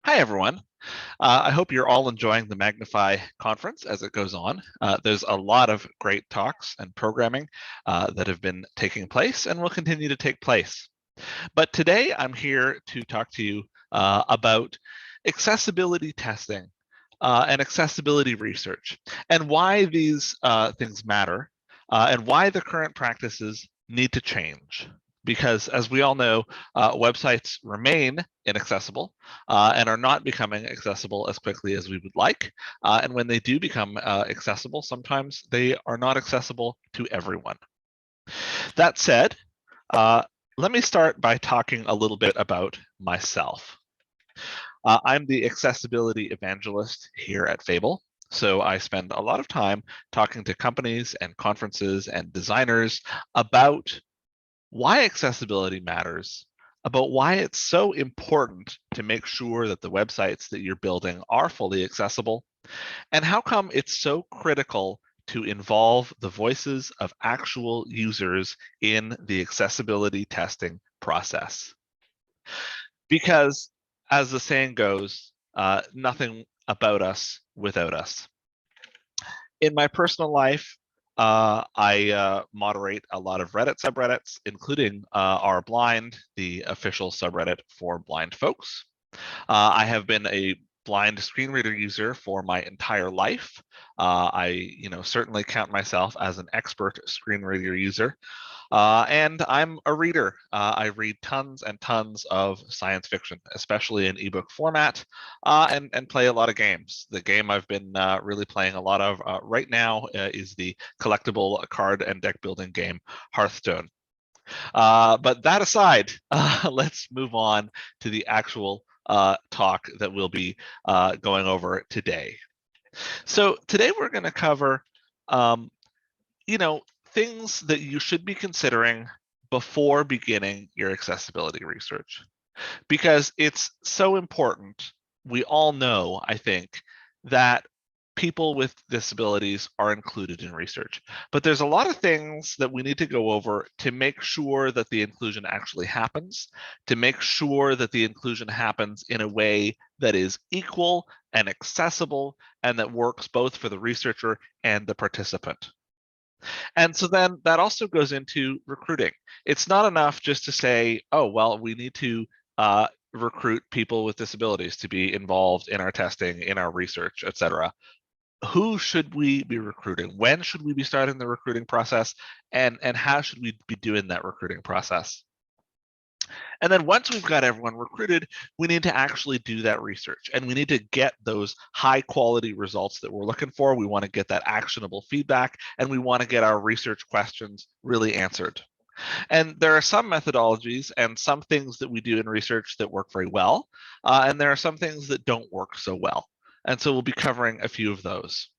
Hi, everyone. I hope you're all enjoying the Magnify conference as it goes on. There's a lot of great talks and programming that have been taking place and will continue to take place. But today I'm here to talk to you about accessibility testing and accessibility research and why these things matter and why the current practices need to change. Because as we all know, websites remain inaccessible and are not becoming accessible as quickly as we would like. And when they do become accessible, sometimes they are not accessible to everyone. That said, uh, let me start by talking a little bit about myself. I'm the accessibility evangelist here at Fable. So I spend a lot of time talking to companies and conferences and designers about why accessibility matters, about why it's so important to make sure that the websites that you're building are fully accessible, and how come it's so critical to involve the voices of actual users in the accessibility testing process. Because, as the saying goes, nothing about us without us. In my personal life, I moderate a lot of Reddit subreddits, including r/blind, the official subreddit for blind folks. I have been a blind screen reader user for my entire life. I, certainly count myself as an expert screen reader user. And I'm a reader. I read tons and tons of science fiction, especially in ebook format, and play a lot of games. The game I've been really playing a lot of right now is the collectible card and deck building game Hearthstone. But that aside, let's move on to the actual talk that we'll be going over today. So today we're going to cover um, things that you should be considering before beginning your accessibility research, because it's so important. We all know, I think, that people with disabilities are included in research, but there's a lot of things that we need to go over to make sure that the inclusion actually happens, to make sure that the inclusion happens in a way that is equal and accessible and that works both for the researcher and the participant. And so then that also goes into recruiting. It's not enough just to say, oh, well, we need to recruit people with disabilities to be involved in our testing, in our research, et cetera. Who should we be recruiting? When should we be starting the recruiting process? And how should we be doing that recruiting process? And then once we've got everyone recruited, we need to actually do that research and we need to get those high quality results that we're looking for. We want to get that actionable feedback and we want to get our research questions really answered. And there are some methodologies and some things that we do in research that work very well. And there are some things that don't work so well. And so we'll be covering a few of those.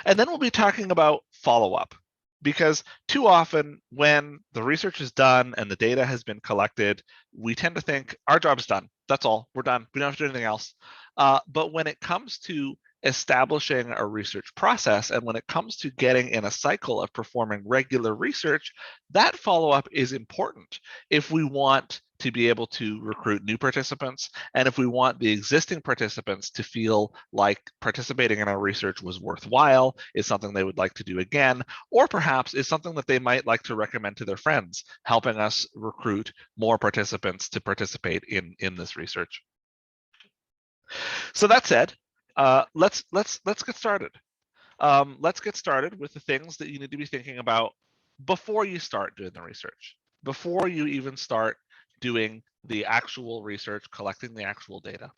And then we'll be talking about follow-up, because too often when the research is done and the data has been collected, we tend to think our job's done. That's all. We're done. We don't have to do anything else. But when it comes to establishing a research process and when it comes to getting in a cycle of performing regular research, that follow-up is important if we want to be able to recruit new participants and if we want the existing participants to feel like participating in our research was worthwhile, is something they would like to do again, or perhaps is something that they might like to recommend to their friends, helping us recruit more participants to participate in this research. So that said, let's get started. Let's get started with the things that you need to be thinking about before you start doing the research, before you even start doing the actual research, collecting the actual data.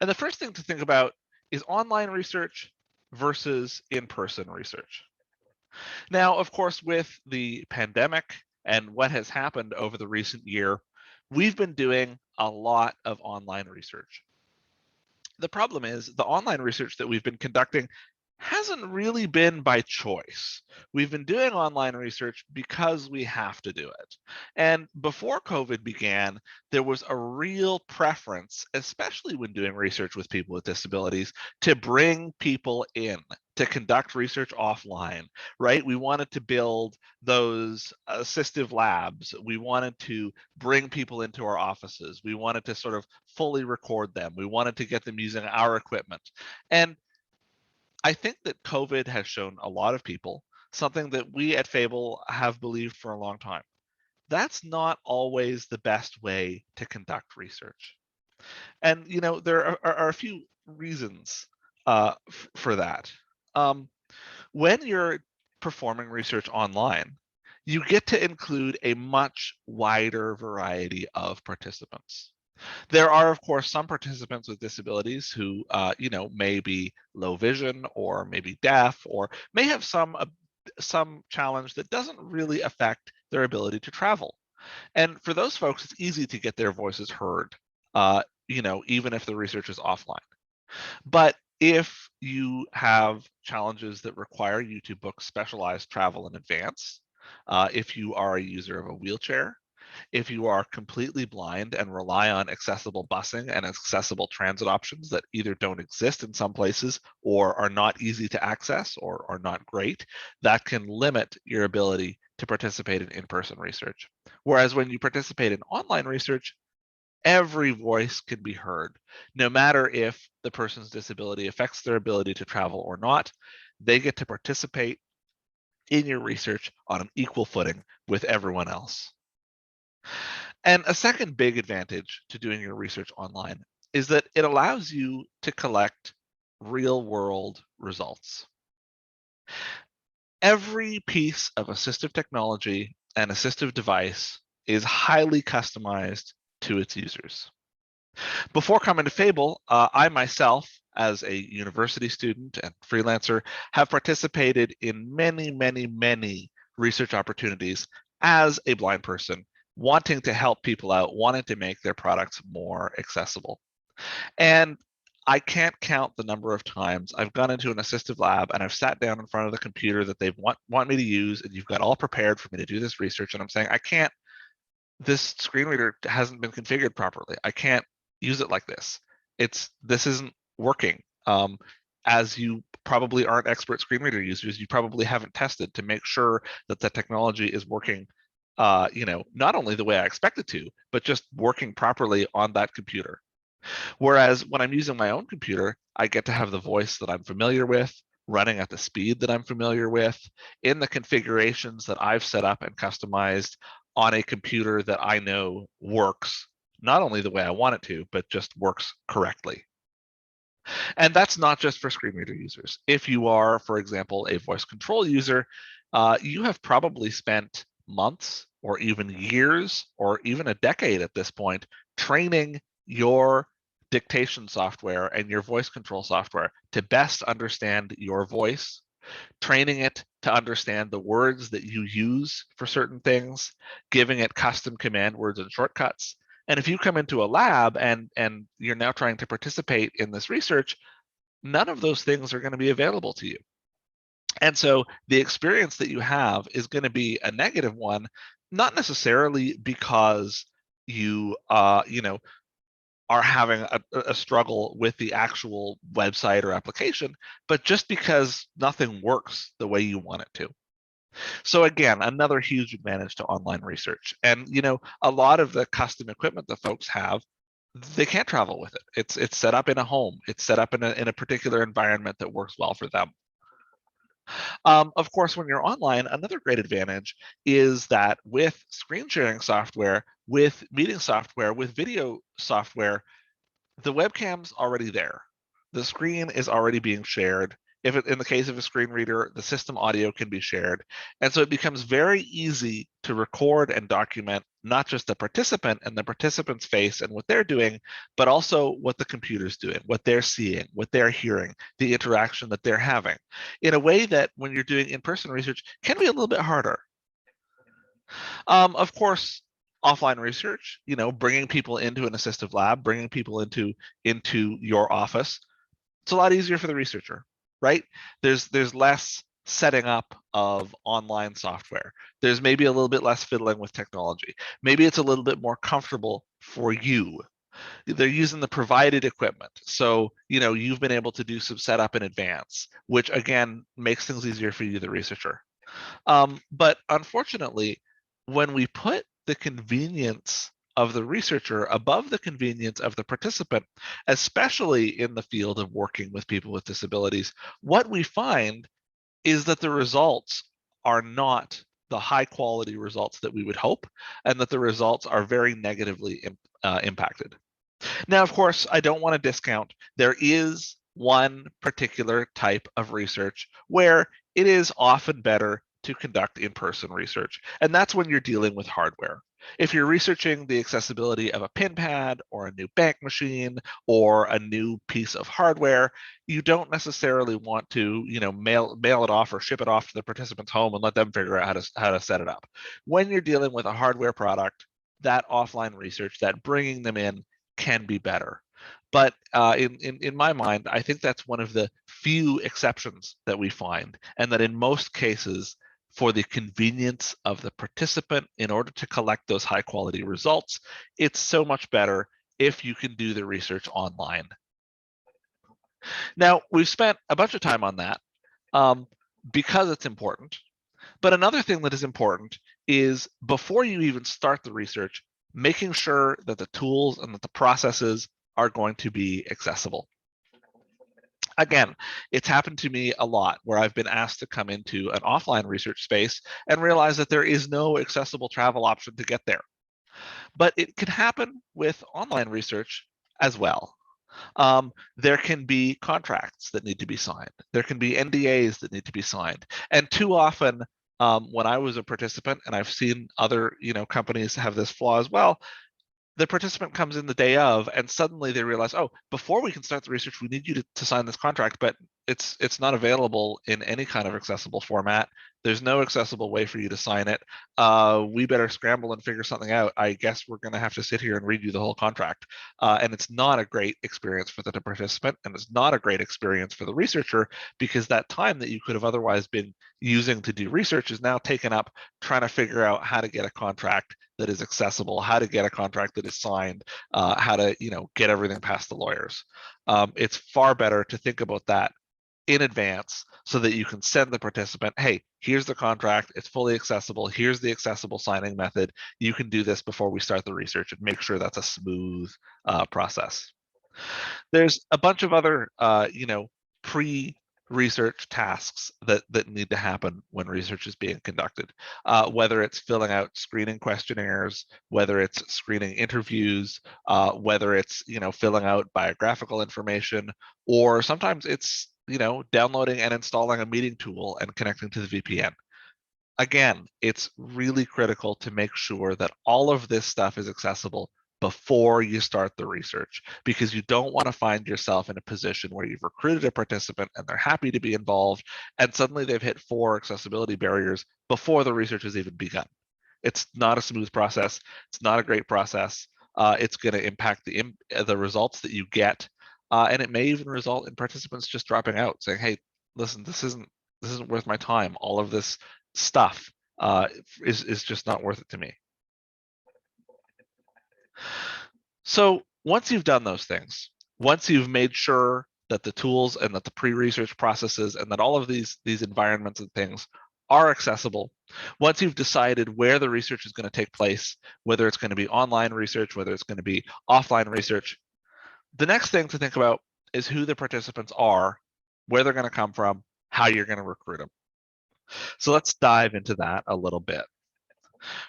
And the first thing to think about is online research versus in-person research. Now, of course, with the pandemic and what has happened over the recent year, we've been doing a lot of online research. The problem is the online research that we've been conducting hasn't really been by choice. We've been doing online research because we have to do it. And before COVID began, there was a real preference, especially when doing research with people with disabilities, to bring people in, to conduct research offline, right? We wanted to build those assistive labs. We wanted to bring people into our offices. We wanted to sort of fully record them. We wanted to get them using our equipment. And I think that COVID has shown a lot of people something that we at Fable have believed for a long time. That's not always the best way to conduct research. And there are a few reasons for that. When you're performing research online, you get to include a much wider variety of participants. There are, of course, some participants with disabilities who, may be low vision or maybe deaf or may have some challenge that doesn't really affect their ability to travel. And for those folks, it's easy to get their voices heard, even if the research is offline. But if you have challenges that require you to book specialized travel in advance, if you are a user of a wheelchair, if you are completely blind and rely on accessible busing and accessible transit options that either don't exist in some places or are not easy to access or are not great, that can limit your ability to participate in in-person research. Whereas when you participate in online research, every voice can be heard, no matter if the person's disability affects their ability to travel or not. They get to participate in your research on an equal footing with everyone else. And a second big advantage to doing your research online is that it allows you to collect real-world results. Every piece of assistive technology and assistive device is highly customized to its users. Before coming to Fable, I myself, as a university student and freelancer, have participated in many, many, many research opportunities as a blind person, wanting to help people out, wanting to make their products more accessible. And I can't count the number of times I've gone into an assistive lab and I've sat down in front of the computer that they want me to use, and you've got all prepared for me to do this research, and I'm saying, I can't, this screen reader hasn't been configured properly. I can't use it like this. This isn't working. As you probably aren't expert screen reader users, you probably haven't tested to make sure that the technology is working, not only the way I expect it to, but just working properly on that computer. Whereas when I'm using my own computer, I get to have the voice that I'm familiar with, running at the speed that I'm familiar with, in the configurations that I've set up and customized on a computer that I know works not only the way I want it to, but just works correctly. And that's not just for screen reader users. If you are, for example, a voice control user, you have probably spent months or even years or even a decade at this point training your dictation software and your voice control software to best understand your voice, training it to understand the words that you use for certain things, giving it custom command words and shortcuts. And if you come into a lab and you're now trying to participate in this research, none of those things are going to be available to you. And so the experience that you have is going to be a negative one, not necessarily because you are having a struggle with the actual website or application, but just because nothing works the way you want it to. So again, another huge advantage to online research. And a lot of the custom equipment that folks have, they can't travel with it. It's set up in a home. It's set up in a particular environment that works well for them. Of course, when you're online, another great advantage is that with screen sharing software, with meeting software, with video software, the webcam's already there. The screen is already being shared. If in the case of a screen reader, the system audio can be shared. And so it becomes very easy to record and document not just the participant and the participant's face and what they're doing, but also what the computer's doing, what they're seeing, what they're hearing, the interaction that they're having, in a way that when you're doing in-person research can be a little bit harder. Of course, offline research, bringing people into an assistive lab, bringing people into your office, it's a lot easier for the researcher, right? There's less setting up of online software. There's maybe a little bit less fiddling with technology. Maybe it's a little bit more comfortable for you. They're using the provided equipment. So, you've been able to do some setup in advance, which again makes things easier for you, the researcher. But unfortunately, when we put the convenience of the researcher above the convenience of the participant, especially in the field of working with people with disabilities, what we find is that the results are not the high quality results that we would hope, and that the results are very negatively impacted. Now, of course, I don't want to discount. There is one particular type of research where it is often better to conduct in-person research, and that's when you're dealing with hardware. If you're researching the accessibility of a pin pad or a new bank machine or a new piece of hardware, you don't necessarily want to, mail it off or ship it off to the participant's home and let them figure out how to set it up. When you're dealing with a hardware product, that offline research, that bringing them in, can be better. But in my mind, I think that's one of the few exceptions that we find, and that in most cases, for the convenience of the participant, in order to collect those high quality results, it's so much better if you can do the research online. Now, we've spent a bunch of time on that because it's important. But another thing that is important is, before you even start the research, making sure that the tools and that the processes are going to be accessible. Again, it's happened to me a lot where I've been asked to come into an offline research space and realize that there is no accessible travel option to get there. But it can happen with online research as well. There can be contracts that need to be signed. There can be NDAs that need to be signed. And too often, when I was a participant, and I've seen other companies have this flaw as well, the participant comes in the day of, and suddenly they realize, oh, before we can start the research, we need you to sign this contract, but it's not available in any kind of accessible format. There's no accessible way for you to sign it. We better scramble and figure something out. I guess we're going to have to sit here and read you the whole contract. And it's not a great experience for the participant, and it's not a great experience for the researcher, because that time that you could have otherwise been using to do research is now taken up trying to figure out how to get a contract that is accessible, how to get a contract that is signed, how to get everything past the lawyers. It's far better to think about that in advance, so that you can send the participant, hey, here's the contract, it's fully accessible, here's the accessible signing method, you can do this before we start the research, and make sure that's a smooth process. There's a bunch of other pre-research tasks that need to happen when research is being conducted, whether it's filling out screening questionnaires, whether it's screening interviews, whether it's filling out biographical information, or sometimes it's downloading and installing a meeting tool and connecting to the VPN. Again, it's really critical to make sure that all of this stuff is accessible before you start the research, because you don't want to find yourself in a position where you've recruited a participant and they're happy to be involved, and suddenly they've hit 4 accessibility barriers before the research has even begun. It's not a smooth process. It's not a great process. It's going to impact the results that you get, and it may even result in participants just dropping out, saying, "Hey, listen, this isn't worth my time. All of this stuff is just not worth it to me." So once you've done those things, once you've made sure that the tools and that the pre-research processes and that all of these environments and things are accessible, once you've decided where the research is going to take place, whether it's going to be online research, whether it's going to be offline research, the next thing to think about is who the participants are, where they're going to come from, how you're going to recruit them. So let's dive into that a little bit.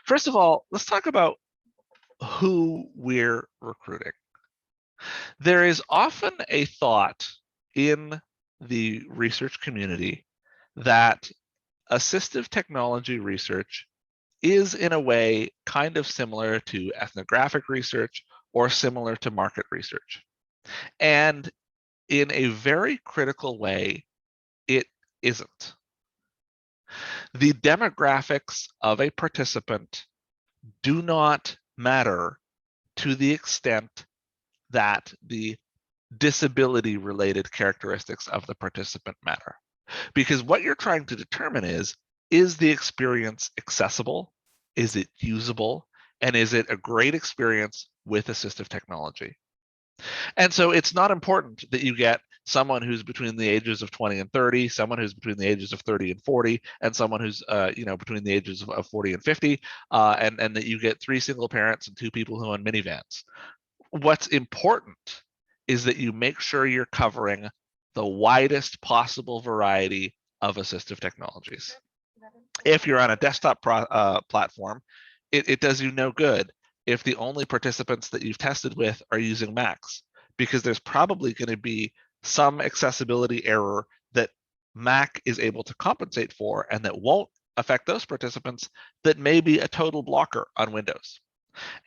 First of all, let's talk about who we're recruiting. There is often a thought in the research community that assistive technology research is, in a way, kind of similar to ethnographic research or similar to market research. And in a very critical way, it isn't. The demographics of a participant do not matter to the extent that the disability related characteristics of the participant matter. Because what you're trying to determine is the experience accessible? Is it usable? And is it a great experience with assistive technology. And so it's not important that you get someone who's between the ages of 20 and 30, someone who's between the ages of 30 and 40, and someone who's between the ages of 40 and 50, and that you get 3 single parents and 2 people who own minivans. What's important is that you make sure you're covering the widest possible variety of assistive technologies. If you're on a desktop platform, it does you no good if the only participants that you've tested with are using Macs, because there's probably going to be some accessibility error that Mac is able to compensate for and that won't affect those participants that may be a total blocker on Windows.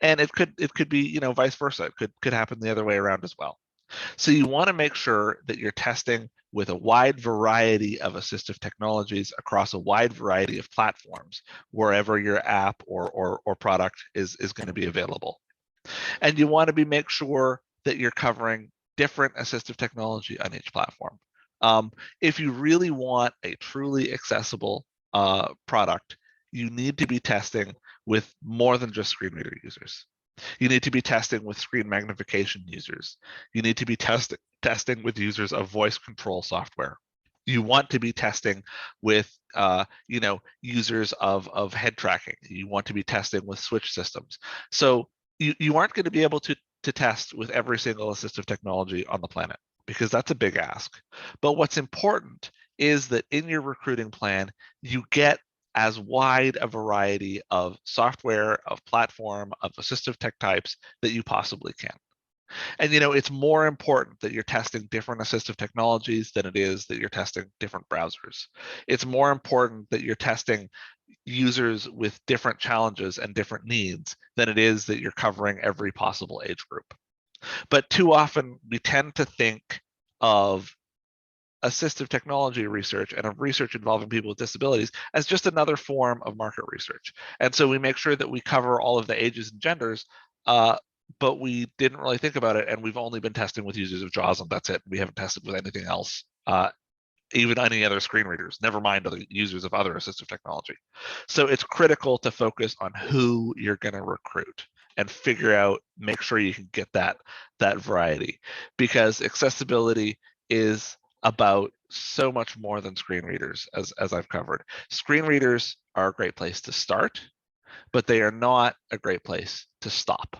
And it could be, vice versa. It could happen the other way around as well. So you want to make sure that you're testing with a wide variety of assistive technologies across a wide variety of platforms, wherever your app or product is going to be available. And you want to make sure that you're covering different assistive technology on each platform. If you really want a truly accessible product, you need to be testing with more than just screen reader users. You need to be testing with screen magnification users. You need to be testing with users of voice control software. You want to be testing with users of head tracking. You want to be testing with switch systems. So you aren't going to be able to test with every single assistive technology on the planet, because that's a big ask. But what's important is that in your recruiting plan, you get as wide a variety of software, of platform, of assistive tech types that you possibly can. And it's more important that you're testing different assistive technologies than it is that you're testing different browsers. It's more important that you're testing users with different challenges and different needs than it is that you're covering every possible age group. But too often we tend to think of assistive technology research and of research involving people with disabilities as just another form of market research. And so we make sure that we cover all of the ages and genders, but we didn't really think about it, and we've only been testing with users of JAWS, and that's it. We haven't tested with anything else, even any other screen readers, never mind other users of other assistive technology. So it's critical to focus on who you're going to recruit and figure out, make sure you can get that variety, because accessibility is about so much more than screen readers, as I've covered. Screen readers are a great place to start, but they are not a great place to stop.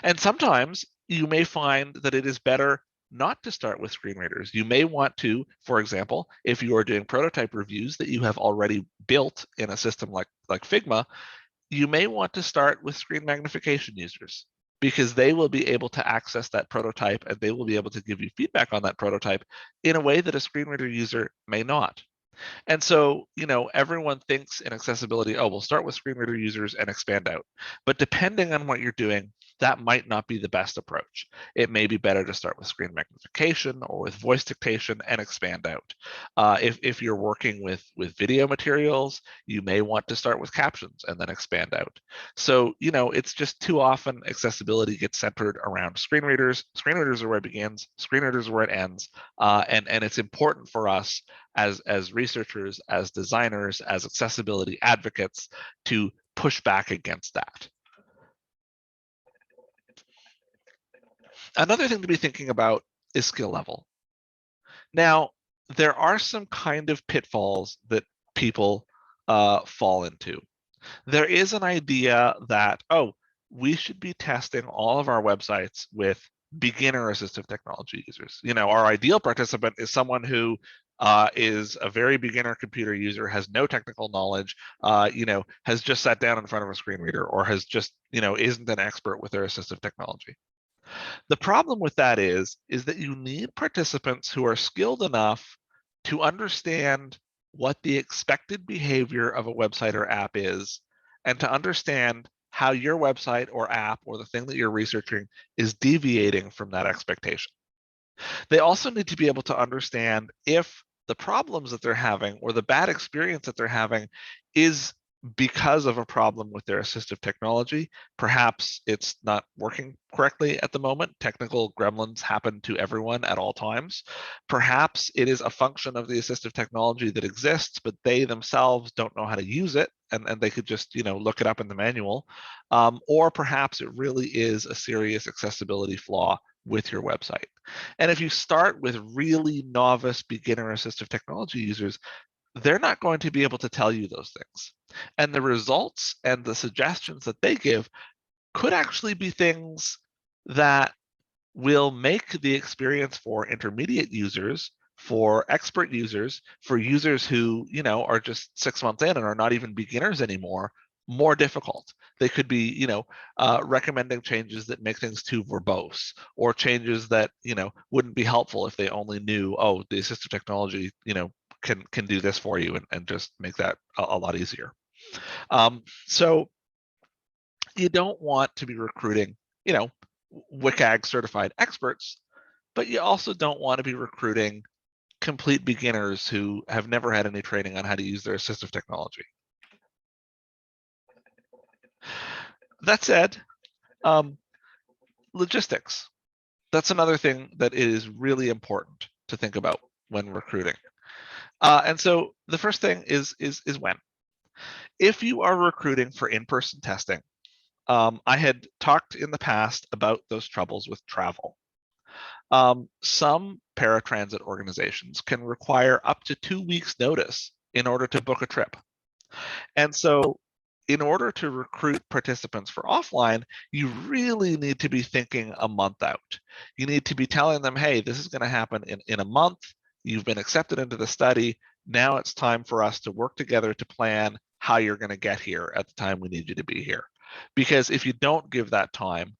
And sometimes you may find that it is better not to start with screen readers. You may want to, for example, if you are doing prototype reviews that you have already built in a system like Figma, you may want to start with screen magnification users, because they will be able to access that prototype and they will be able to give you feedback on that prototype in a way that a screen reader user may not. And so, everyone thinks in accessibility, oh, we'll start with screen reader users and expand out. But depending on what you're doing, that might not be the best approach. It may be better to start with screen magnification or with voice dictation and expand out. If you're working with video materials, you may want to start with captions and then expand out. So, it's just too often accessibility gets centered around screen readers. Screen readers are where it begins, screen readers are where it ends. And it's important for us as researchers, as designers, as accessibility advocates to push back against that. Another thing to be thinking about is skill level. Now, there are some kind of pitfalls that people fall into. There is an idea that, oh, we should be testing all of our websites with beginner assistive technology users. Our ideal participant is someone who is a very beginner computer user, has no technical knowledge, has just sat down in front of a screen reader, or has just, isn't an expert with their assistive technology. The problem with that is that you need participants who are skilled enough to understand what the expected behavior of a website or app is, and to understand how your website or app or the thing that you're researching is deviating from that expectation. They also need to be able to understand if the problems that they're having or the bad experience that they're having is because of a problem with their assistive technology. Perhaps it's not working correctly at the moment. Technical gremlins happen to everyone at all times. Perhaps it is a function of the assistive technology that exists, but they themselves don't know how to use it, and they could just, look it up in the manual. Or perhaps it really is a serious accessibility flaw with your website. And if you start with really novice beginner assistive technology users, they're not going to be able to tell you those things. And the results and the suggestions that they give could actually be things that will make the experience for intermediate users, for expert users, for users who, are just 6 months in and are not even beginners anymore, more difficult. They could be, recommending changes that make things too verbose, or changes that, wouldn't be helpful if they only knew, oh, the assistive technology, can do this for you, and just make that a lot easier. So you don't want to be recruiting, WCAG certified experts, but you also don't want to be recruiting complete beginners who have never had any training on how to use their assistive technology. That said, logistics. That's another thing that is really important to think about when recruiting. And so the first thing is when. If you are recruiting for in-person testing, I had talked in the past about those troubles with travel. Some paratransit organizations can require up to 2 weeks notice in order to book a trip. And so in order to recruit participants for offline, you really need to be thinking a month out. You need to be telling them, hey, this is going to happen in a month. You've been accepted into the study. Now it's time for us to work together to plan how you're going to get here at the time we need you to be here. Because if you don't give that time,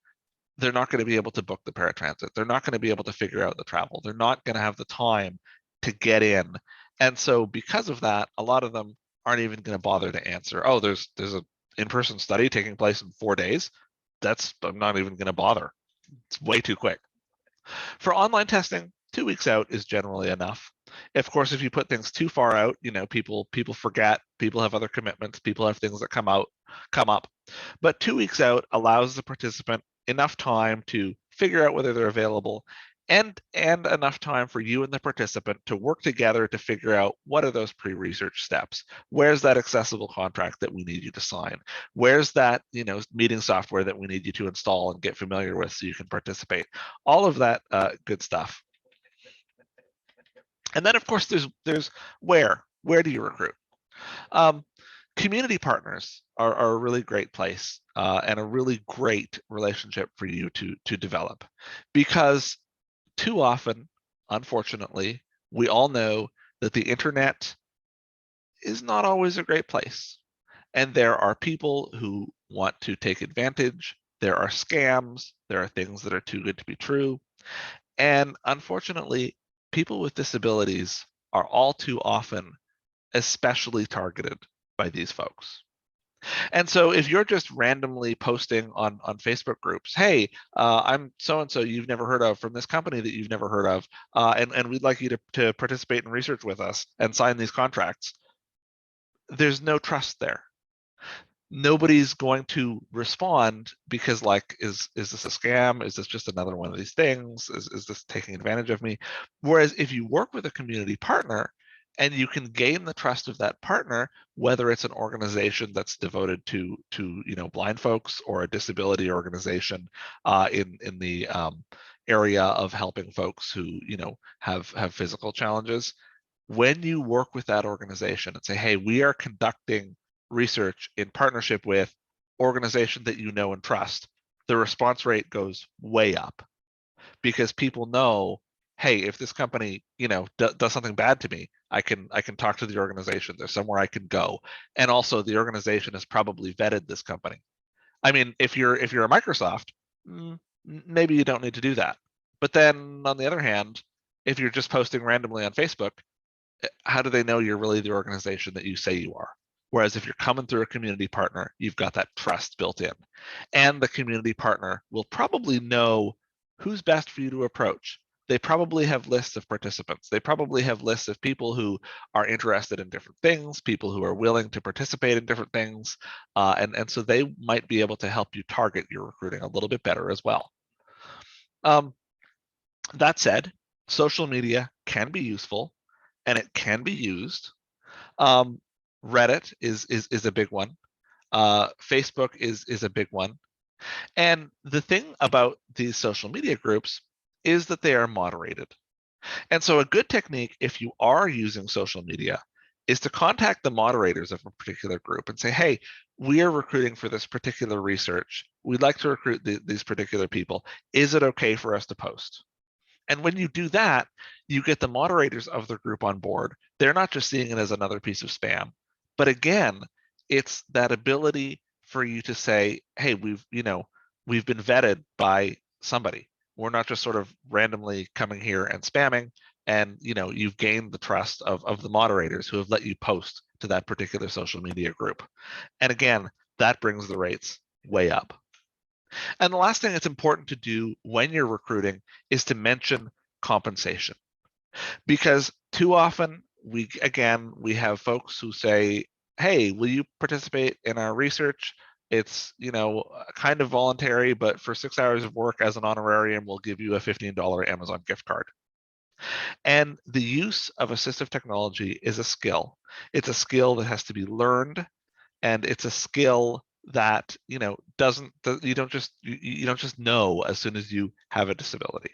they're not going to be able to book the paratransit. They're not going to be able to figure out the travel. They're not going to have the time to get in. And so because of that, a lot of them aren't even going to bother to answer, oh, there's an in-person study taking place in 4 days. I'm not even going to bother. It's way too quick. For online testing, 2 weeks out is generally enough. Of course, if you put things too far out, people forget, people have other commitments, people have things that come up. But 2 weeks out allows the participant enough time to figure out whether they're available, and enough time for you and the participant to work together to figure out what are those pre-research steps. Where's that accessible contract that we need you to sign? Where's that, meeting software that we need you to install and get familiar with so you can participate? All of that good stuff. And then, of course, there's where do you recruit? Community partners are a really great place and a really great relationship for you to develop, because too often, unfortunately, we all know that the internet is not always a great place. And there are people who want to take advantage. There are scams. There are things that are too good to be true. And unfortunately, people with disabilities are all too often especially targeted by these folks. And so if you're just randomly posting on Facebook groups, hey, I'm so-and-so you've never heard of from this company that you've never heard of, and we'd like you to participate in research with us and sign these contracts, there's no trust there. Nobody's going to respond because, like, is this a scam? Is this just another one of these things? Is this taking advantage of me? Whereas if you work with a community partner, and you can gain the trust of that partner, whether it's an organization that's devoted to blind folks, or a disability organization in the area of helping folks who have physical challenges. When you work with that organization and say, hey, we are conducting research in partnership with organization that you know and trust, the response rate goes way up, because people know, hey, if this company does something bad to me, I can talk to the organization. There's somewhere I can go. And also the organization has probably vetted this company. I mean, if you're a Microsoft, maybe you don't need to do that. But then on the other hand, if you're just posting randomly on Facebook, how do they know you're really the organization that you say you are? Whereas if you're coming through a community partner, you've got that trust built in. And the community partner will probably know who's best for you to approach. they probably have lists of participants. They probably have lists of people who are interested in different things, people who are willing to participate in different things. And so they might be able to help you target your recruiting a little bit better as well. That said, social media can be useful and it can be used. Reddit is a big one. Facebook is a big one. And the thing about these social media groups is that they are moderated. And so a good technique, if you are using social media, is to contact the moderators of a particular group and say, hey, we are recruiting for this particular research. We'd like to recruit these particular people. Is it okay for us to post? And when you do that, you get the moderators of the group on board. They're not just seeing it as another piece of spam. But again, it's that ability for you to say, hey, we've been vetted by somebody. We're not just sort of randomly coming here and spamming. And you've gained the trust of the moderators who have let you post to that particular social media group. And again, that brings the rates way up. And the last thing that's important to do when you're recruiting is to mention compensation, because too often we have folks who say, hey, will you participate in our research? It's kind of voluntary, but for 6 hours of work as an honorarium, we'll give you a $15 Amazon gift card. And the use of assistive technology is a skill. It's a skill that has to be learned, and it's a skill that you don't just know as soon as you have a disability.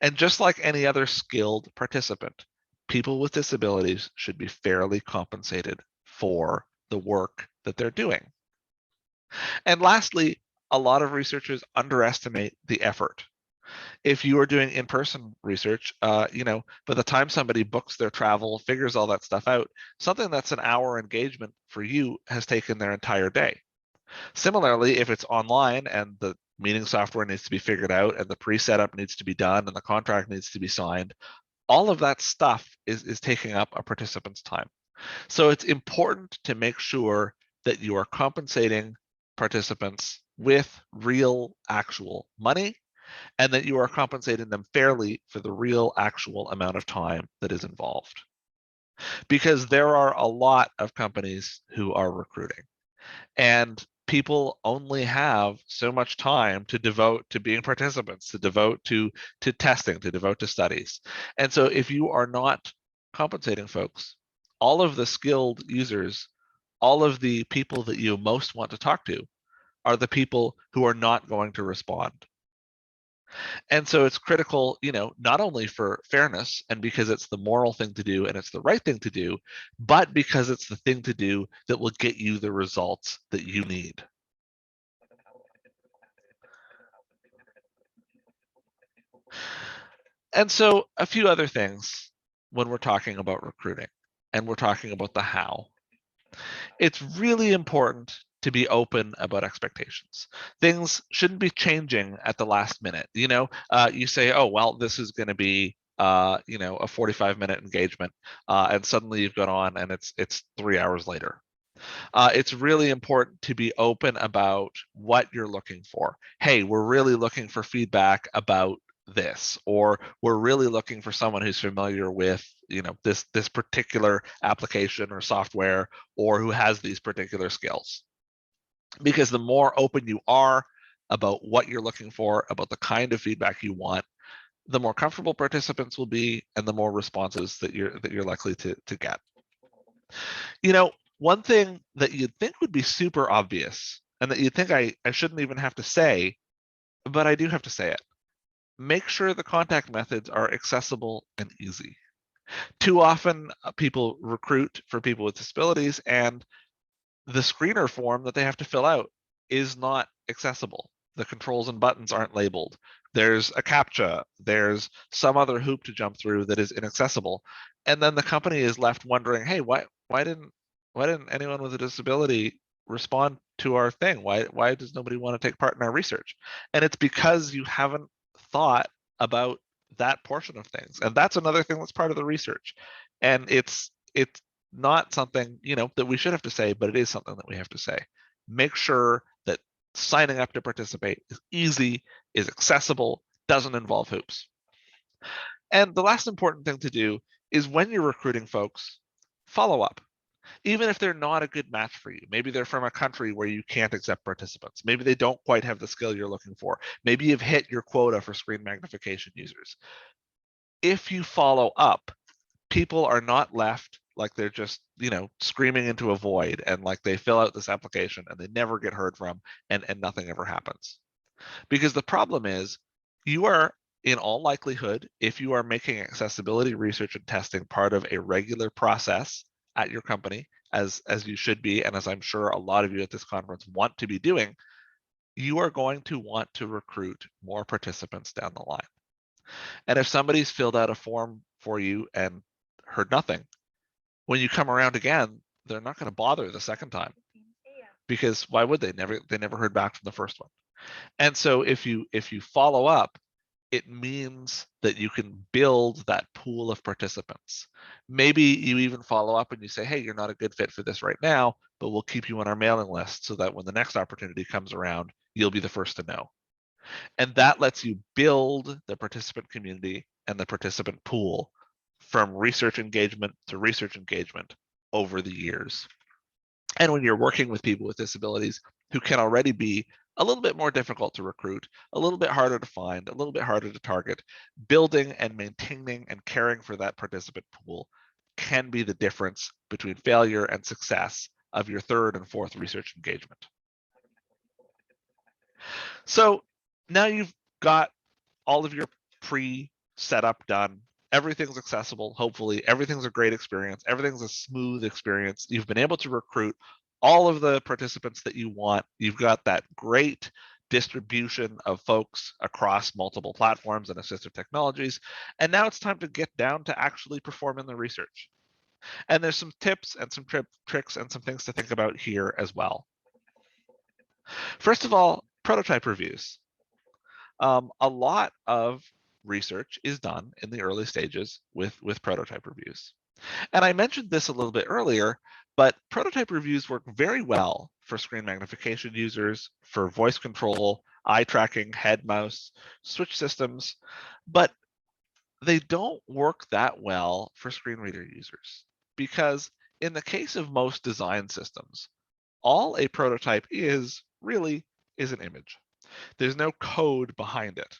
And just like any other skilled participant, people with disabilities should be fairly compensated for the work that they're doing. And lastly, a lot of researchers underestimate the effort. If you are doing in-person research, by the time somebody books their travel, figures all that stuff out, something that's an hour engagement for you has taken their entire day. Similarly, if it's online and the meeting software needs to be figured out and the pre-setup needs to be done and the contract needs to be signed, all of that stuff is taking up a participant's time. So it's important to make sure that you are compensating participants with real actual money, and that you are compensating them fairly for the real actual amount of time that is involved. Because there are a lot of companies who are recruiting, and people only have so much time to devote to being participants, to devote to testing, to devote to studies. And so if you are not compensating folks, all of the skilled users, all of the people that you most want to talk to are the people who are not going to respond. And so it's critical, not only for fairness and because it's the moral thing to do and it's the right thing to do, but because it's the thing to do that will get you the results that you need. And so a few other things when we're talking about recruiting and we're talking about the how. It's really important to be open about expectations. Things shouldn't be changing at the last minute. You say, oh, well, this is going to be a 45-minute engagement, and suddenly you've got on and it's 3 hours later. It's really important to be open about what you're looking for. Hey, we're really looking for feedback about this, or we're really looking for someone who's familiar with this particular application or software, or who has these particular skills. Because the more open you are about what you're looking for, about the kind of feedback you want, the more comfortable participants will be, and the more responses that you're likely to get. One thing that you'd think would be super obvious, and that you'd think I shouldn't even have to say, but I do have to say it: make sure the contact methods are accessible and easy. Too often, people recruit for people with disabilities, and the screener form that they have to fill out is not accessible. The controls and buttons aren't labeled. There's a CAPTCHA. There's some other hoop to jump through that is inaccessible. And then the company is left wondering, hey, why didn't anyone with a disability respond to our thing? Why does nobody want to take part in our research? And it's because you haven't thought about that portion of things. And that's another thing that's part of the research. And it's not something that we should have to say, but it is something that we have to say. Make sure that signing up to participate is easy, is accessible, doesn't involve hoops. And the last important thing to do is when you're recruiting folks, follow up. Even if they're not a good match for you, maybe they're from a country where you can't accept participants. Maybe they don't quite have the skill you're looking for. Maybe you've hit your quota for screen magnification users. If you follow up, people are not left like they're just, screaming into a void and like they fill out this application and they never get heard from and nothing ever happens. Because the problem is you are, in all likelihood, if you are making accessibility research and testing part of a regular process at your company, as you should be, and as I'm sure a lot of you at this conference want to be doing, you are going to want to recruit more participants down the line. And if somebody's filled out a form for you and heard nothing, when you come around again, they're not going to bother the second time, because why would they? They never heard back from the first one. And so if you follow up, it means that you can build that pool of participants. Maybe you even follow up and you say, hey, you're not a good fit for this right now, but we'll keep you on our mailing list so that when the next opportunity comes around, you'll be the first to know. And that lets you build the participant community and the participant pool from research engagement to research engagement over the years. And when you're working with people with disabilities who can already be a little bit more difficult to recruit, a little bit harder to find, a little bit harder to target, building and maintaining and caring for that participant pool can be the difference between failure and success of your third and fourth research engagement. So now you've got all of your pre-setup done. Everything's accessible, hopefully. Everything's a great experience. Everything's a smooth experience. You've been able to recruit all of the participants that you want. You've got that great distribution of folks across multiple platforms and assistive technologies. And now it's time to get down to actually performing the research. And there's some tips and some tricks and some things to think about here as well. First of all, prototype reviews. A lot of research is done in the early stages with prototype reviews. And I mentioned this a little bit earlier, but prototype reviews work very well for screen magnification users, for voice control, eye tracking, head mouse, switch systems, but they don't work that well for screen reader users, because in the case of most design systems, all a prototype is really is an image. There's no code behind it.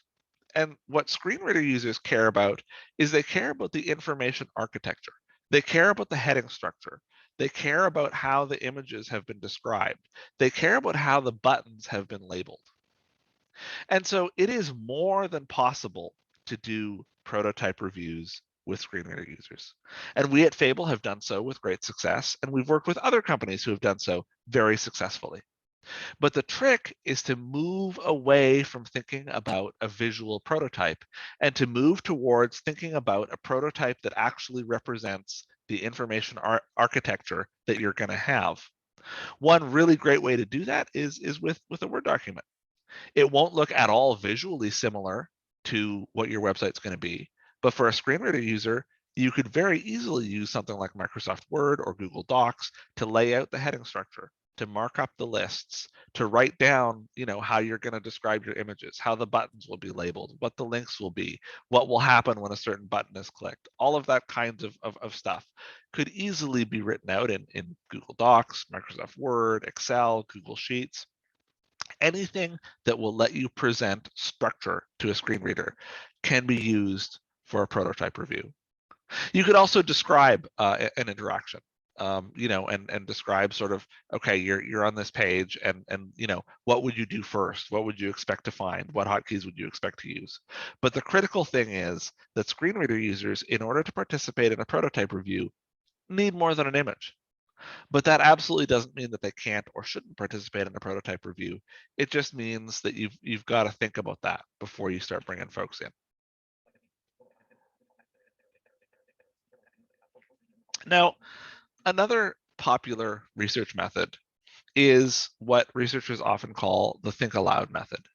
And what screen reader users care about is they care about the information architecture. They care about the heading structure. They care about how the images have been described. They care about how the buttons have been labeled. And so it is more than possible to do prototype reviews with screen reader users. And we at Fable have done so with great success, and we've worked with other companies who have done so very successfully. But the trick is to move away from thinking about a visual prototype and to move towards thinking about a prototype that actually represents the information architecture that you're going to have. One really great way to do that is with a Word document. It won't look at all visually similar to what your website's going to be, but for a screen reader user, you could very easily use something like Microsoft Word or Google Docs to lay out the heading structure, to mark up the lists, to write down, how you're going to describe your images, how the buttons will be labeled, what the links will be, what will happen when a certain button is clicked. All of that kinds of stuff could easily be written out in Google Docs, Microsoft Word, Excel, Google Sheets. Anything that will let you present structure to a screen reader can be used for a prototype review. You could also describe an interaction, and describe sort of, okay, you're on this page, and what would you do first? What would you expect to find? What hotkeys would you expect to use? But the critical thing is that screen reader users, in order to participate in a prototype review, need more than an image. But that absolutely doesn't mean that they can't or shouldn't participate in a prototype review. It just means that you've got to think about that before you start bringing folks in. Now, another popular research method is what researchers often call the think aloud method.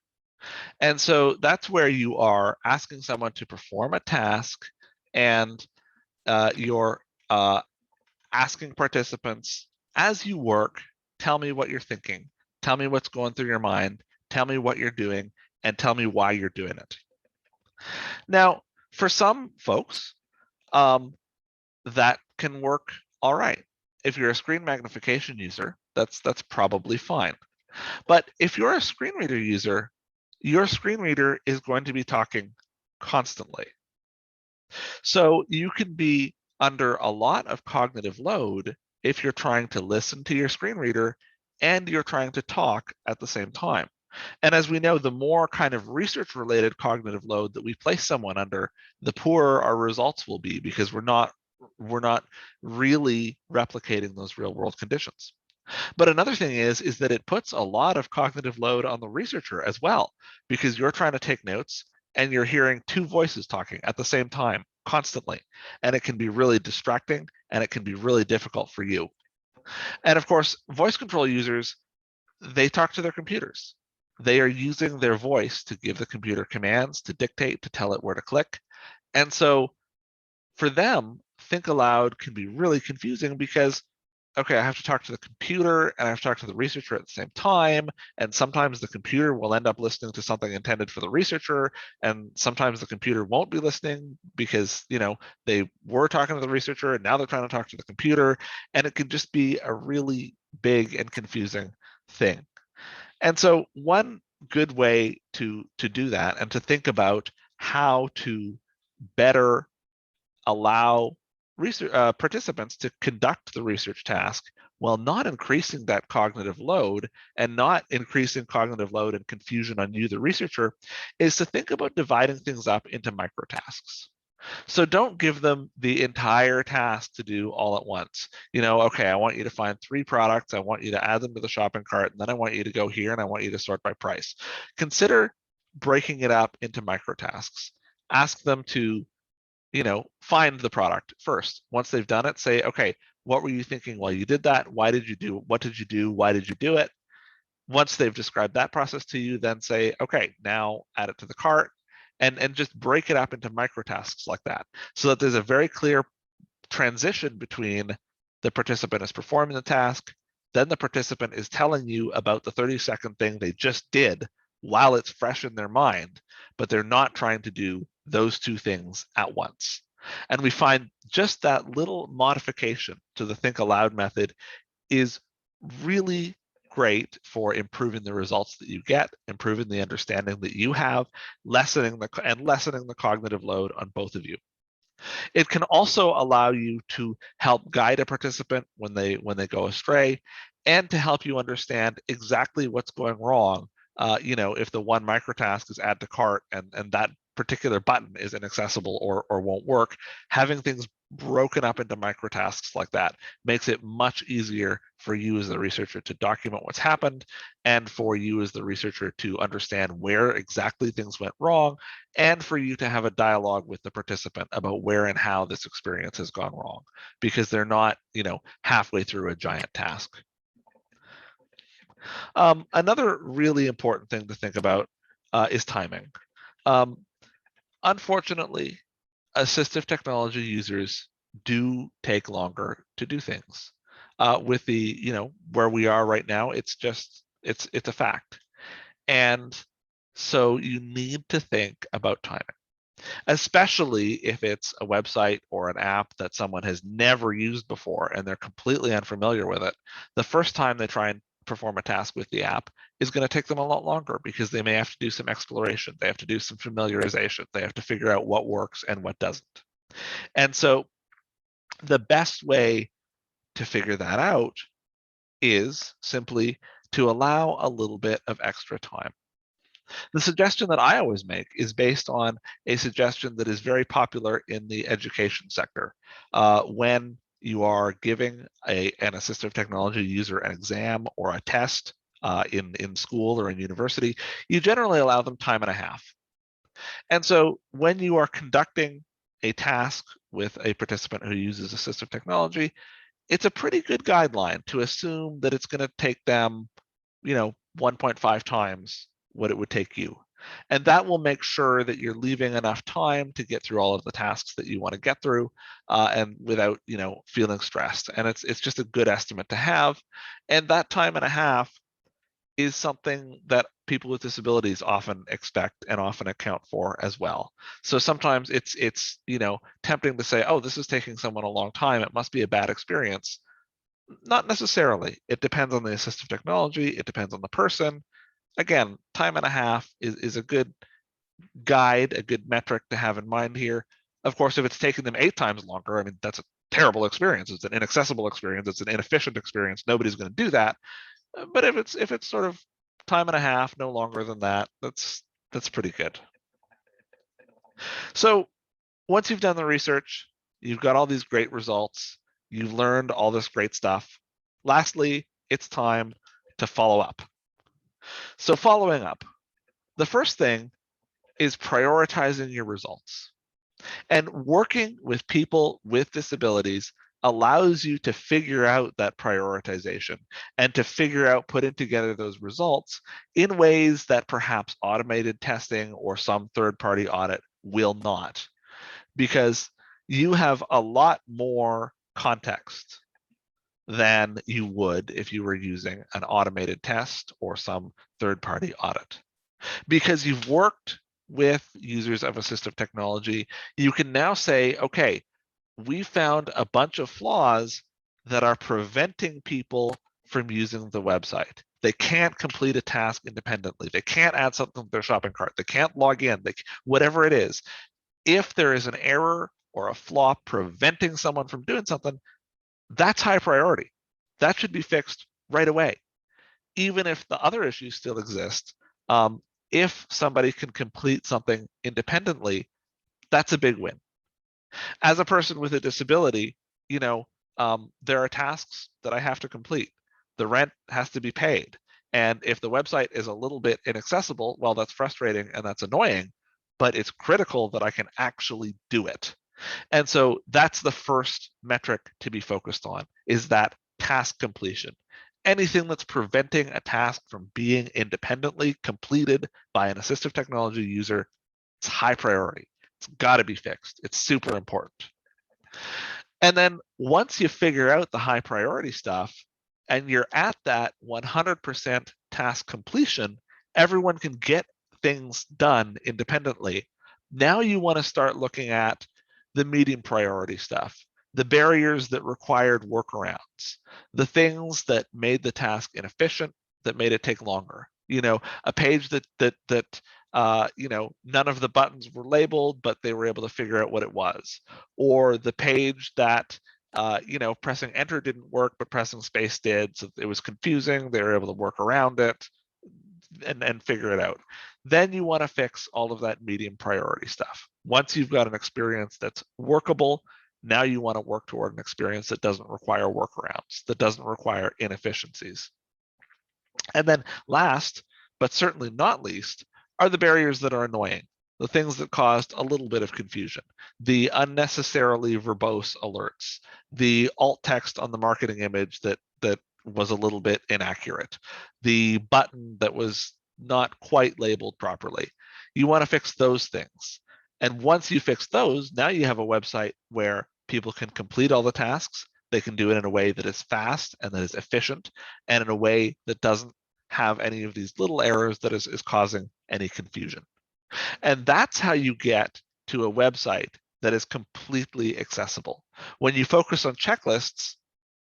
And so that's where you are asking someone to perform a task, and you're asking participants, as you work, tell me what you're thinking, tell me what's going through your mind, tell me what you're doing, and tell me why you're doing it. Now, For some folks, that can work all right. If you're a screen magnification user, that's probably fine. But if you're a screen reader user, your screen reader is going to be talking constantly. So you can be under a lot of cognitive load if you're trying to listen to your screen reader and you're trying to talk at the same time. And as we know, the more kind of research-related cognitive load that we place someone under, the poorer our results will be, because we're not really replicating those real-world conditions. But another thing is that it puts a lot of cognitive load on the researcher as well, because you're trying to take notes and you're hearing two voices talking at the same time constantly. And it can be really distracting, and it can be really difficult for you. And of course, voice control users, they talk to their computers. They are using their voice to give the computer commands, to dictate, to tell it where to click. And so for them, think aloud can be really confusing, because okay, I have to talk to the computer and I have to talk to the researcher at the same time. And sometimes the computer will end up listening to something intended for the researcher. And sometimes the computer won't be listening because, they were talking to the researcher and now they're trying to talk to the computer. And it can just be a really big and confusing thing. And so one good way to do that and to think about how to better allow participants to conduct the research task while not increasing that cognitive load and not increasing cognitive load and confusion on you, the researcher, is to think about dividing things up into microtasks. So don't give them the entire task to do all at once. Okay, I want you to find 3 products. I want you to add them to the shopping cart, and then I want you to go here and I want you to sort by price. Consider breaking it up into microtasks. Ask them to find the product first. Once they've done it, say, okay, what were you thinking while you did that? Why did you do? What did you do? Why did you do it? Once they've described that process to you, then say, okay, now add it to the cart, and just break it up into micro tasks like that, so that there's a very clear transition between the participant is performing the task, then the participant is telling you about the 30-second thing they just did while it's fresh in their mind, but they're not trying to do those two things at once. And we find just that little modification to the think aloud method is really great for improving the results that you get, improving the understanding that you have, lessening the cognitive load on both of you. It can also allow you to help guide a participant when they go astray, and to help you understand exactly what's going wrong. If the one microtask is add to cart and that particular button is inaccessible or won't work, having things broken up into microtasks like that makes it much easier for you as the researcher to document what's happened, and for you as the researcher to understand where exactly things went wrong, and for you to have a dialogue with the participant about where and how this experience has gone wrong, because they're not, halfway through a giant task. Another really important thing to think about is timing. Unfortunately, assistive technology users do take longer to do things. With the, where we are right now, it's a fact. And so you need to think about timing, especially if it's a website or an app that someone has never used before and they're completely unfamiliar with it. The first time they try and perform a task with the app is going to take them a lot longer, because they may have to do some exploration. They have to do some familiarization. They have to figure out what works and what doesn't. And so the best way to figure that out is simply to allow a little bit of extra time. The suggestion that I always make is based on a suggestion that is very popular in the education sector. When you are giving an assistive technology user an exam or a test in school or in university, you generally allow them time and a half. And so when you are conducting a task with a participant who uses assistive technology, it's a pretty good guideline to assume that it's going to take them, 1.5 times what it would take you. And that will make sure that you're leaving enough time to get through all of the tasks that you want to get through, and without, feeling stressed. And it's just a good estimate to have. And that time and a half is something that people with disabilities often expect and often account for as well. So sometimes it's tempting to say, oh, this is taking someone a long time, it must be a bad experience. Not necessarily. It depends on the assistive technology, it depends on the person. Again, time and a half is a good guide, a good metric to have in mind here. Of course, if it's taking them 8 times longer, I mean, that's a terrible experience. It's an inaccessible experience. It's an inefficient experience. Nobody's going to do that. But if it's sort of time and a half, no longer than that, that's pretty good. So once you've done the research, you've got all these great results, you've learned all this great stuff. Lastly, it's time to follow up. So following up, the first thing is prioritizing your results. And working with people with disabilities allows you to figure out that prioritization and to figure out putting together those results in ways that perhaps automated testing or some third-party audit will not, because you have a lot more context than you would if you were using an automated test or some third-party audit. Because you've worked with users of assistive technology, you can now say, okay, we found a bunch of flaws that are preventing people from using the website. They can't complete a task independently. They can't add something to their shopping cart. They can't log in, whatever it is. If there is an error or a flaw preventing someone from doing something, that's high priority. That should be fixed right away. Even if the other issues still exist, if somebody can complete something independently, that's a big win. As a person with a disability, there are tasks that I have to complete. The rent has to be paid. And if the website is a little bit inaccessible, well, that's frustrating and that's annoying, but it's critical that I can actually do it. And so that's the first metric to be focused on, is that task completion. Anything that's preventing a task from being independently completed by an assistive technology user, it's high priority. It's got to be fixed. It's super important. And then once you figure out the high priority stuff and you're at that 100% task completion, everyone can get things done independently. Now you want to start looking at the medium priority stuff, the barriers that required workarounds, the things that made the task inefficient, that made it take longer. A page that none of the buttons were labeled, but they were able to figure out what it was, or the page that pressing enter didn't work, but pressing space did, so it was confusing. They were able to work around it and figure it out. Then you want to fix all of that medium priority stuff. Once you've got an experience that's workable, now you want to work toward an experience that doesn't require workarounds, that doesn't require inefficiencies. And then last, but certainly not least, are the barriers that are annoying, the things that caused a little bit of confusion, the unnecessarily verbose alerts, the alt text on the marketing image that was a little bit inaccurate, the button that was not quite labeled properly. You want to fix those things. And once you fix those, now you have a website where people can complete all the tasks. They can do it in a way that is fast and that is efficient, and in a way that doesn't have any of these little errors that is causing any confusion. And that's how you get to a website that is completely accessible. When you focus on checklists,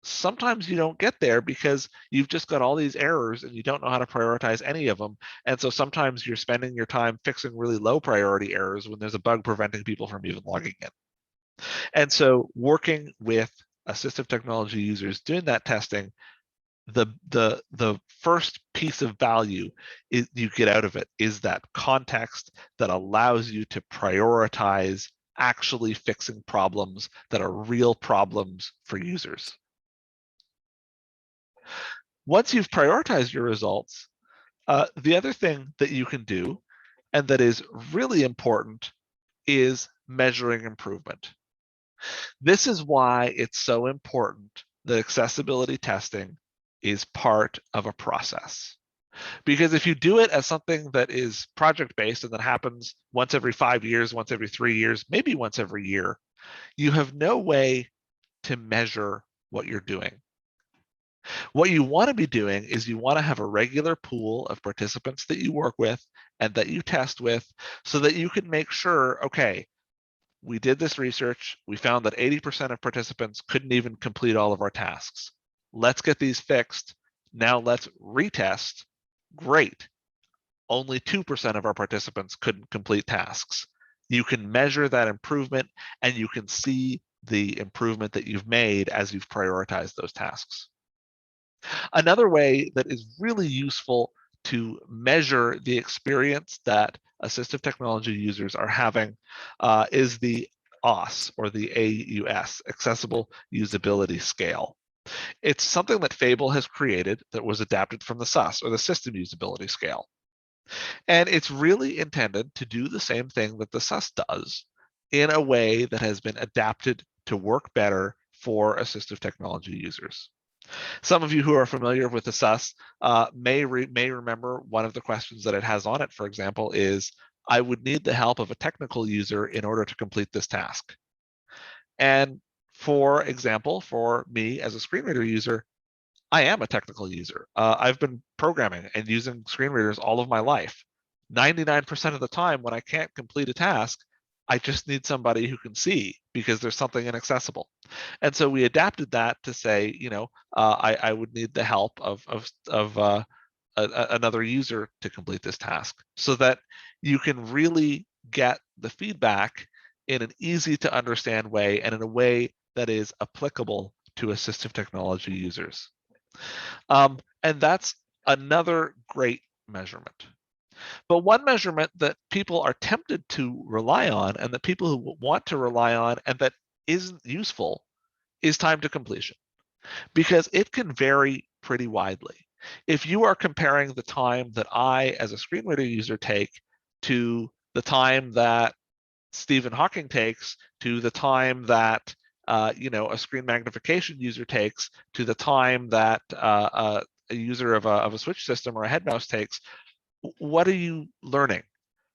sometimes you don't get there because you've just got all these errors and you don't know how to prioritize any of them. And so sometimes you're spending your time fixing really low priority errors when there's a bug preventing people from even logging in. And so working with assistive technology users doing that testing, the first piece of value you get out of it is that context that allows you to prioritize actually fixing problems that are real problems for users. Once you've prioritized your results, the other thing that you can do, and that is really important, is measuring improvement. This is why it's so important that accessibility testing is part of a process. Because if you do it as something that is project-based and that happens once every 5 years, once every 3 years, maybe once every year, you have no way to measure what you're doing. What you want to be doing is you want to have a regular pool of participants that you work with and that you test with so that you can make sure, okay, we did this research. We found that 80% of participants couldn't even complete all of our tasks. Let's get these fixed. Now let's retest. Great. Only 2% of our participants couldn't complete tasks. You can measure that improvement and you can see the improvement that you've made as you've prioritized those tasks. Another way that is really useful to measure the experience that assistive technology users are having is the AUS, or the AUS, Accessible Usability Scale. It's something that Fable has created that was adapted from the SUS, or the System Usability Scale. And it's really intended to do the same thing that the SUS does in a way that has been adapted to work better for assistive technology users. Some of you who are familiar with the SUS may remember one of the questions that it has on it, for example, is, I would need the help of a technical user in order to complete this task. And for example, for me as a screen reader user, I am a technical user. I've been programming and using screen readers all of my life. 99% of the time when I can't complete a task, I just need somebody who can see because there's something inaccessible. And so we adapted that to say, I would need the help of another user to complete this task so that you can really get the feedback in an easy to understand way and in a way that is applicable to assistive technology users. And that's another great measurement. But one measurement that people are tempted to rely on and that people who want to rely on and that isn't useful is time to completion, because it can vary pretty widely. If you are comparing the time that I, as a screen reader user, take to the time that Stephen Hawking takes, to the time that a screen magnification user takes, to the time that a user of a switch system or a head mouse takes, what are you learning,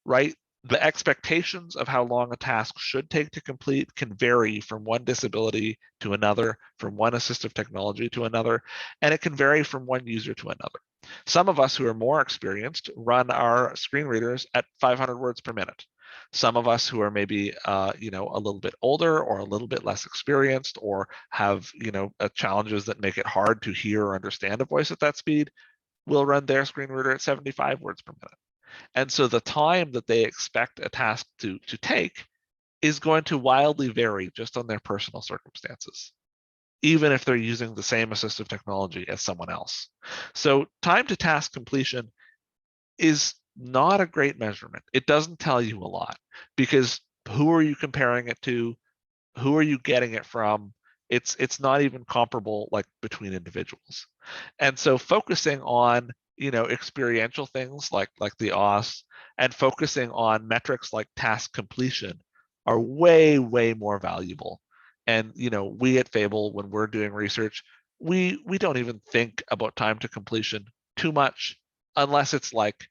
right? The expectations of how long a task should take to complete can vary from one disability to another, from one assistive technology to another, and it can vary from one user to another. Some of us who are more experienced run our screen readers at 500 words per minute. Some of us who are maybe a little bit older or a little bit less experienced or have challenges that make it hard to hear or understand a voice at that speed will run their screen reader at 75 words per minute. And so the time that they expect a task to take is going to wildly vary just on their personal circumstances, even if they're using the same assistive technology as someone else. So time to task completion is not a great measurement. It doesn't tell you a lot because who are you comparing it to? Who are you getting it from? It's not even comparable like between individuals. And so focusing on experiential things like the AUS and focusing on metrics like task completion are way more valuable. And we at Fable, when we're doing research, we don't even think about time to completion too much unless it's like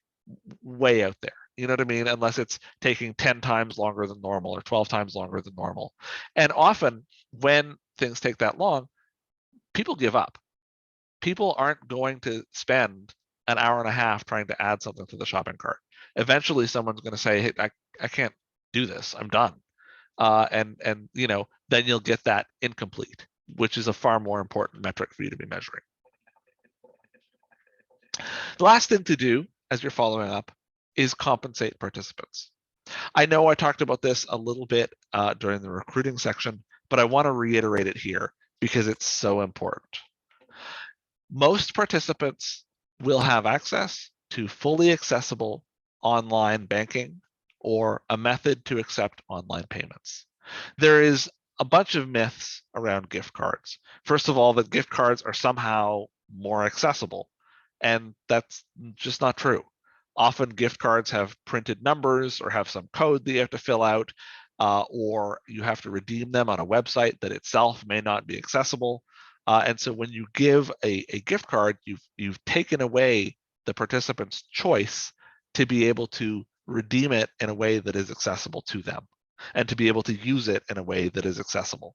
way out there. You know what I mean? Unless it's taking 10 times longer than normal or 12 times longer than normal. And often when things take that long, people give up. People aren't going to spend an hour and a half trying to add something to the shopping cart. Eventually someone's going to say, hey, I can't do this. I'm done. And then you'll get that incomplete, which is a far more important metric for you to be measuring. The last thing to do as you're following up is compensate participants. I know I talked about this a little bit during the recruiting section, but I want to reiterate it here because it's so important. Most participants will have access to fully accessible online banking or a method to accept online payments. There is a bunch of myths around gift cards. First of all, that gift cards are somehow more accessible, and that's just not true. Often gift cards have printed numbers or have some code that you have to fill out, or you have to redeem them on a website that itself may not be accessible. And so when you give a gift card, you've taken away the participant's choice to be able to redeem it in a way that is accessible to them and to be able to use it in a way that is accessible.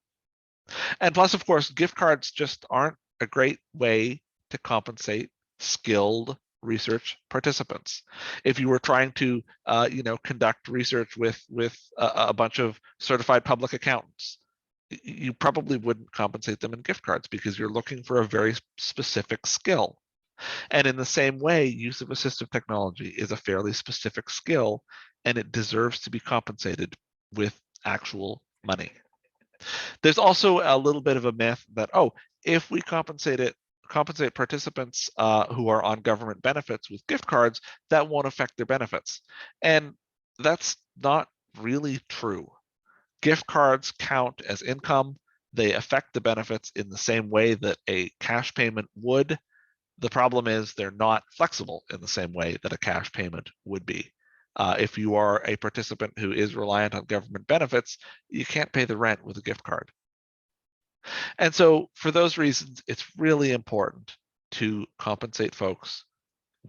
And plus, of course, gift cards just aren't a great way to compensate skilled research participants. If you were trying to, conduct research with a bunch of certified public accountants, you probably wouldn't compensate them in gift cards because you're looking for a very specific skill. And in the same way, use of assistive technology is a fairly specific skill, and it deserves to be compensated with actual money. There's also a little bit of a myth that, oh, if we compensate participants who are on government benefits with gift cards, that won't affect their benefits. And that's not really true. Gift cards count as income. They affect the benefits in the same way that a cash payment would. The problem is they're not flexible in the same way that a cash payment would be. If you are a participant who is reliant on government benefits, you can't pay the rent with a gift card. And so for those reasons, it's really important to compensate folks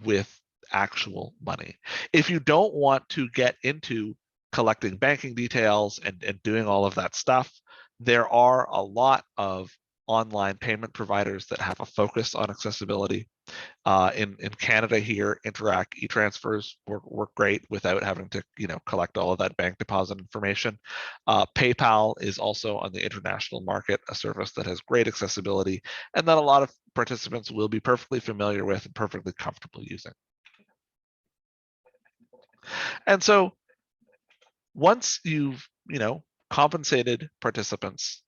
with actual money. If you don't want to get into collecting banking details and doing all of that stuff, there are a lot of online payment providers that have a focus on accessibility. In Canada here, Interac e-transfers work great without having to collect all of that bank deposit information. PayPal is also on the international market, a service that has great accessibility and that a lot of participants will be perfectly familiar with and perfectly comfortable using. And so once you've compensated participants,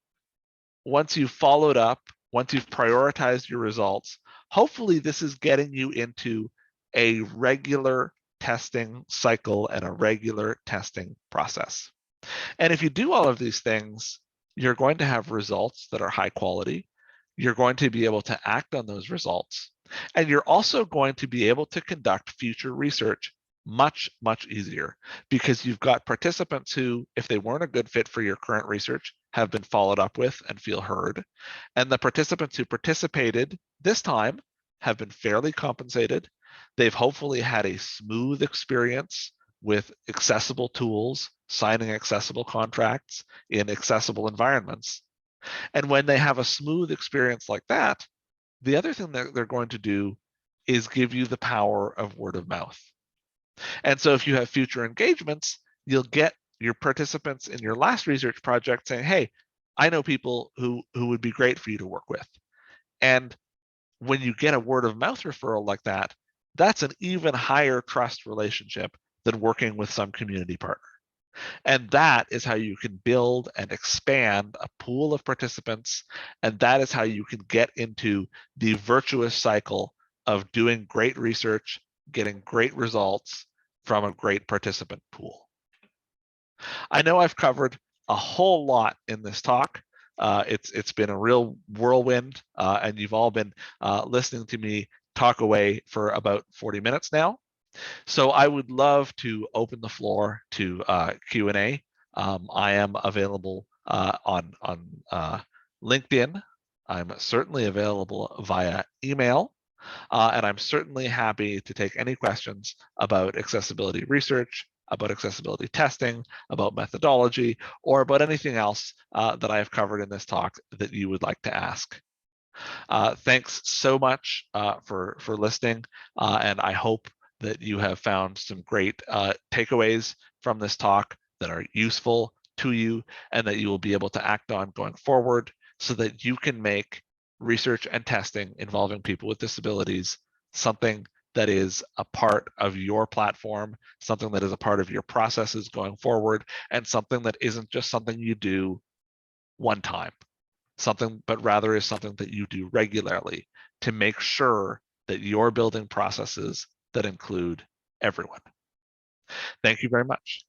once you've followed up, once you've prioritized your results, hopefully this is getting you into a regular testing cycle and a regular testing process. And if you do all of these things, you're going to have results that are high quality. You're going to be able to act on those results. And you're also going to be able to conduct future research much, much easier because you've got participants who, if they weren't a good fit for your current research, have been followed up with and feel heard. And the participants who participated this time have been fairly compensated. They've hopefully had a smooth experience with accessible tools, signing accessible contracts in accessible environments. And when they have a smooth experience like that, the other thing that they're going to do is give you the power of word of mouth. And so if you have future engagements, you'll get your participants in your last research project saying, hey, I know people who would be great for you to work with. And when you get a word of mouth referral like that, that's an even higher trust relationship than working with some community partner. And that is how you can build and expand a pool of participants. And that is how you can get into the virtuous cycle of doing great research, getting great results from a great participant pool. I know I've covered a whole lot in this talk. It's been a real whirlwind, and you've all been listening to me talk away for about 40 minutes now. So I would love to open the floor to Q&A. I am available on LinkedIn. I'm certainly available via email. And I'm certainly happy to take any questions about accessibility research, about accessibility testing, about methodology, or about anything else that I have covered in this talk that you would like to ask. Thanks so much for listening, and I hope that you have found some great takeaways from this talk that are useful to you and that you will be able to act on going forward so that you can make research and testing involving people with disabilities something that is a part of your platform, something that is a part of your processes going forward, and something that isn't just something you do one time, but rather is something that you do regularly to make sure that you're building processes that include everyone. Thank you very much.